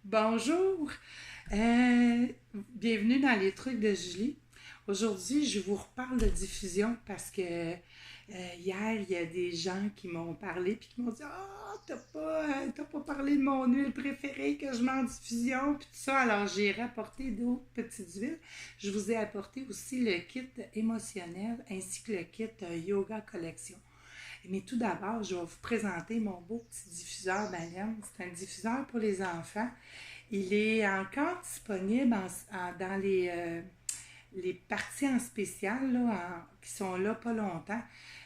Bonjour, bienvenue dans les trucs de Julie. Aujourd'hui, je vous reparle de diffusion parce que hier, il y a des gens qui m'ont parlé puis qui m'ont dit «Ah, t'as pas parlé de mon huile préférée que je mets en diffusion puis tout ça». Alors, j'ai rapporté d'autres petites huiles. Je vous ai apporté aussi le kit émotionnel ainsi que le kit yoga collection. Mais tout d'abord, je vais vous présenter mon beau petit diffuseur baleine. C'est un diffuseur pour les enfants. Il est encore disponible dans les parties en spécial là, qui sont là pas longtemps.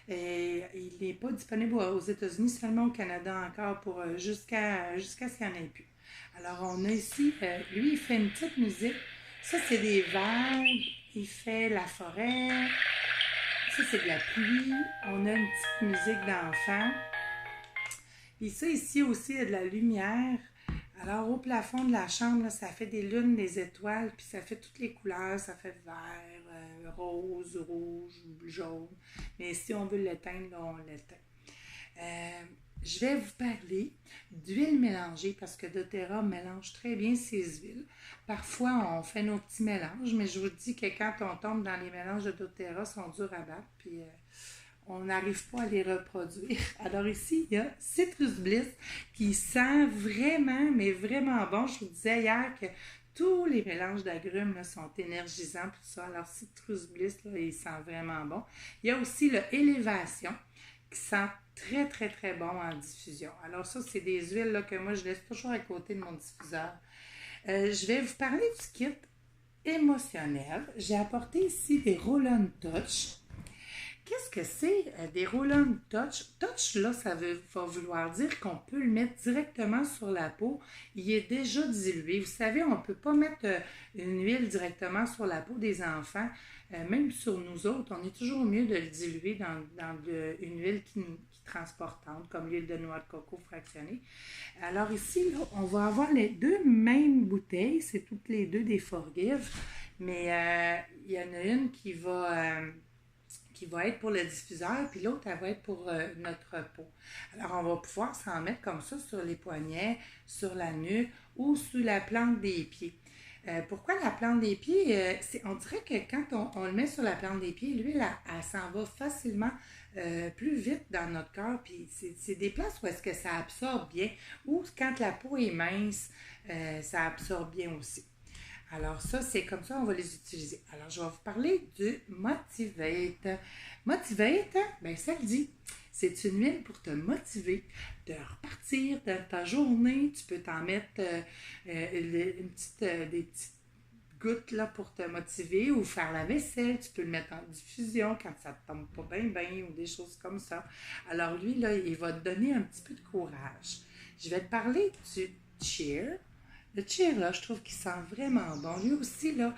Et il n'est pas disponible aux États-Unis, seulement au Canada encore pour jusqu'à ce qu'il n'y en ait plus. Alors on a ici, lui il fait une petite musique. Ça c'est des vagues, il fait la forêt, ça c'est de la pluie. On a une petite musique d'enfant. Puis ça ici aussi, il y a de la lumière. Alors, au plafond de la chambre, là, ça fait des lunes, des étoiles, puis ça fait toutes les couleurs. Ça fait vert, rose, rouge, jaune. Mais si on veut l'éteindre, là, on l'éteint. Euh, je vais vous parler d'huile mélangée parce que doTERRA mélange très bien ses huiles. Parfois, on fait nos petits mélanges, mais je vous dis que quand on tombe dans les mélanges de doTERRA, ils sont durs à battre, puis on n'arrive pas à les reproduire. Alors ici, il y a Citrus Bliss qui sent vraiment, mais vraiment bon. Je vous disais hier que tous les mélanges d'agrumes là, sont énergisants pour ça. Alors Citrus Bliss, là, il sent vraiment bon. Il y a aussi le Élévation qui sent très, très, très bon en diffusion. Alors ça, c'est des huiles là, que moi, je laisse toujours à côté de mon diffuseur. Je vais vous parler du kit émotionnel. J'ai apporté ici des Roll-On Touch. Qu'est-ce que c'est des roll-on touch? Touch, là, va vouloir dire qu'on peut le mettre directement sur la peau. Il est déjà dilué. Vous savez, on ne peut pas mettre une huile directement sur la peau des enfants. Même sur nous autres, on est toujours mieux de le diluer dans une huile qui est transportante, comme l'huile de noix de coco fractionnée. Alors ici, là, on va avoir les deux mêmes bouteilles. C'est toutes les deux des Forgive. Mais il y en a une qui va être pour le diffuseur, puis l'autre, elle va être pour notre peau. Alors, on va pouvoir s'en mettre comme ça sur les poignets, sur la nuque ou sous la plante des pieds. Pourquoi la plante des pieds? On dirait que quand on le met sur la plante des pieds, l'huile, elle s'en va facilement plus vite dans notre corps. Puis c'est des places où est-ce que ça absorbe bien. Ou quand la peau est mince, ça absorbe bien aussi. Alors ça, c'est comme ça, on va les utiliser. Alors, je vais vous parler du Motivate. Motivate, ben ça le dit. C'est une huile pour te motiver de repartir dans ta journée. Tu peux t'en mettre des petites gouttes là, pour te motiver ou faire la vaisselle. Tu peux le mettre en diffusion quand ça ne te tombe pas bien ou des choses comme ça. Alors lui, là, il va te donner un petit peu de courage. Je vais te parler du Cheer. Le cheer, là, je trouve qu'il sent vraiment bon. Lui aussi, là,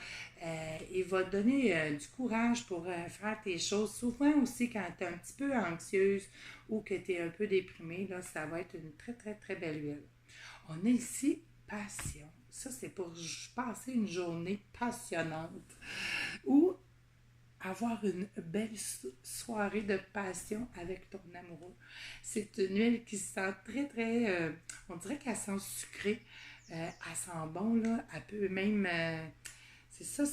il va te donner du courage pour faire tes choses. Souvent aussi, quand tu es un petit peu anxieuse ou que tu es un peu déprimée, là, ça va être une très, très, très belle huile. On a ici passion. Ça, c'est pour passer une journée passionnante ou avoir une belle soirée de passion avec ton amoureux. C'est une huile qui sent très, très... on dirait qu'elle sent sucrée. Elle sent bon, là. Elle peut même... c'est ça,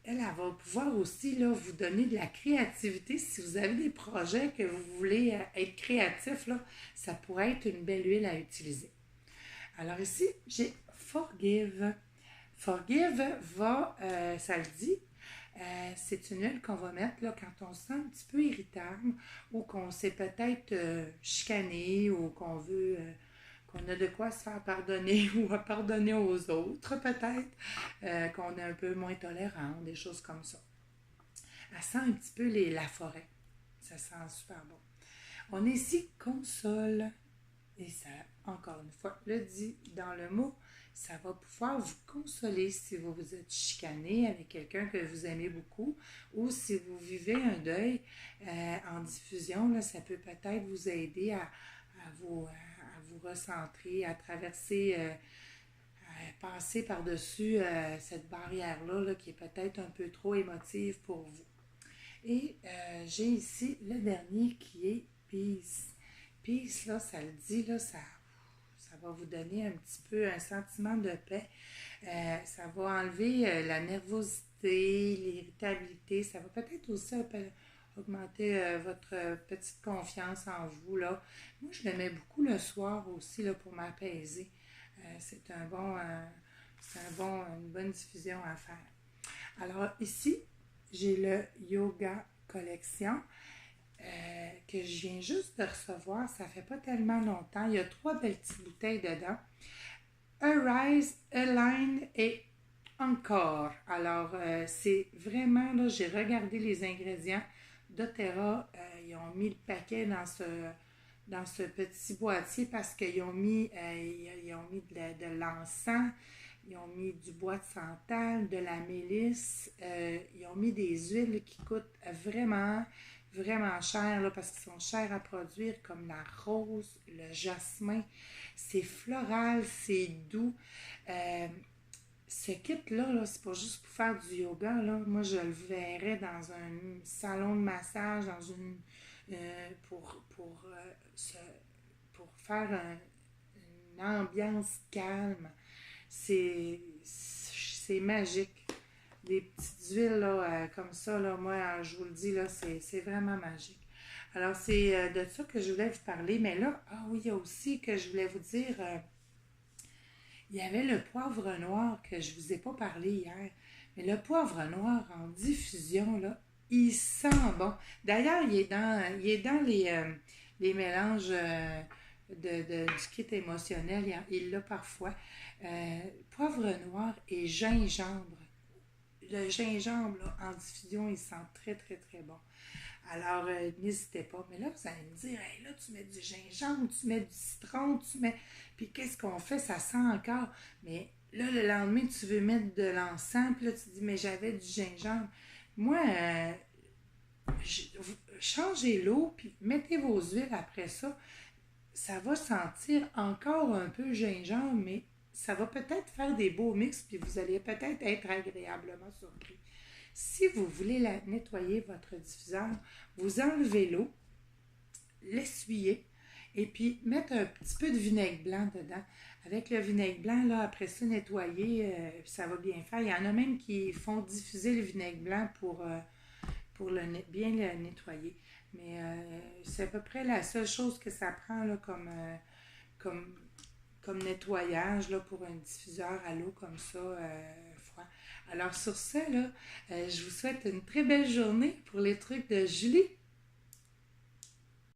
elle va pouvoir aussi là, vous donner de la créativité. Si vous avez des projets que vous voulez être créatif, là, ça pourrait être une belle huile à utiliser. Alors ici, j'ai Forgive. Forgive ça le dit, c'est une huile qu'on va mettre là, quand on se sent un petit peu irritable ou qu'on s'est peut-être chicané ou qu'on a de quoi se faire pardonner ou à pardonner aux autres peut-être, qu'on est un peu moins tolérant, des choses comme ça. Elle sent un petit peu la forêt. Ça sent super bon. On est ici console. Et ça, encore une fois, le dit dans le mot, ça va pouvoir vous consoler si vous vous êtes chicané avec quelqu'un que vous aimez beaucoup ou si vous vivez un deuil en diffusion, là, ça peut peut-être vous aider à vous recentrer, à traverser, à passer par-dessus cette barrière-là là, qui est peut-être un peu trop émotive pour vous. Et j'ai ici le dernier qui est Peace. Peace, là, ça le dit, là, ça va vous donner un petit peu un sentiment de paix. Ça va enlever la nervosité, l'irritabilité. Ça va peut-être aussi augmenter votre petite confiance en vous, là. Moi, je le mets beaucoup le soir aussi, là, pour m'apaiser. C'est une bonne diffusion à faire. Alors ici, j'ai le Yoga Collection que je viens juste de recevoir. Ça fait pas tellement longtemps. Il y a 3 belles petites bouteilles dedans. Arise, Align et Encore. Alors, c'est vraiment, là, j'ai regardé les ingrédients d'Otera. Ils ont mis le paquet dans ce petit boîtier parce qu'ils ont mis, ils ont mis de l'encens, ils ont mis du bois de santal, de la mélisse, ils ont mis des huiles qui coûtent vraiment, vraiment cher là, parce qu'ils sont chers à produire, comme la rose, le jasmin. C'est floral, c'est doux. Ce kit-là, là, c'est pas juste pour faire du yoga. Là. Moi, je le verrais dans un salon de massage, dans une pour faire une ambiance calme. C'est magique. Des petites huiles là, comme ça, là, moi, je vous le dis, là, c'est vraiment magique. Alors, c'est de ça que je voulais vous parler. Mais là, ah oui, il y a aussi que je voulais vous dire, il y avait le poivre noir que je ne vous ai pas parlé hier. Mais le poivre noir en diffusion, là, il sent bon. D'ailleurs, il est dans les mélanges du kit émotionnel. Il l'a parfois. Poivre noir et gingembre. Le gingembre, là, en diffusion, il sent très, très, très bon. Alors, n'hésitez pas. Mais là, vous allez me dire, hey, là, tu mets du gingembre, tu mets du citron, tu mets... Puis qu'est-ce qu'on fait? Ça sent encore. Mais là, le lendemain, tu veux mettre de l'encens, puis là, tu dis, mais j'avais du gingembre. Moi, changez l'eau, puis mettez vos huiles après ça. Ça va sentir encore un peu gingembre, mais ça va peut-être faire des beaux mix, puis vous allez peut-être être agréablement surpris. Si vous voulez nettoyer votre diffuseur, vous enlevez l'eau, l'essuyez, et puis mettre un petit peu de vinaigre blanc dedans. Avec le vinaigre blanc, là, après ça, nettoyer, ça va bien faire. Il y en a même qui font diffuser le vinaigre blanc pour bien le nettoyer. Mais c'est à peu près la seule chose que ça prend là, comme nettoyage là, pour un diffuseur à l'eau comme ça, froid. Alors sur ce, là, je vous souhaite une très belle journée pour les trucs de Julie.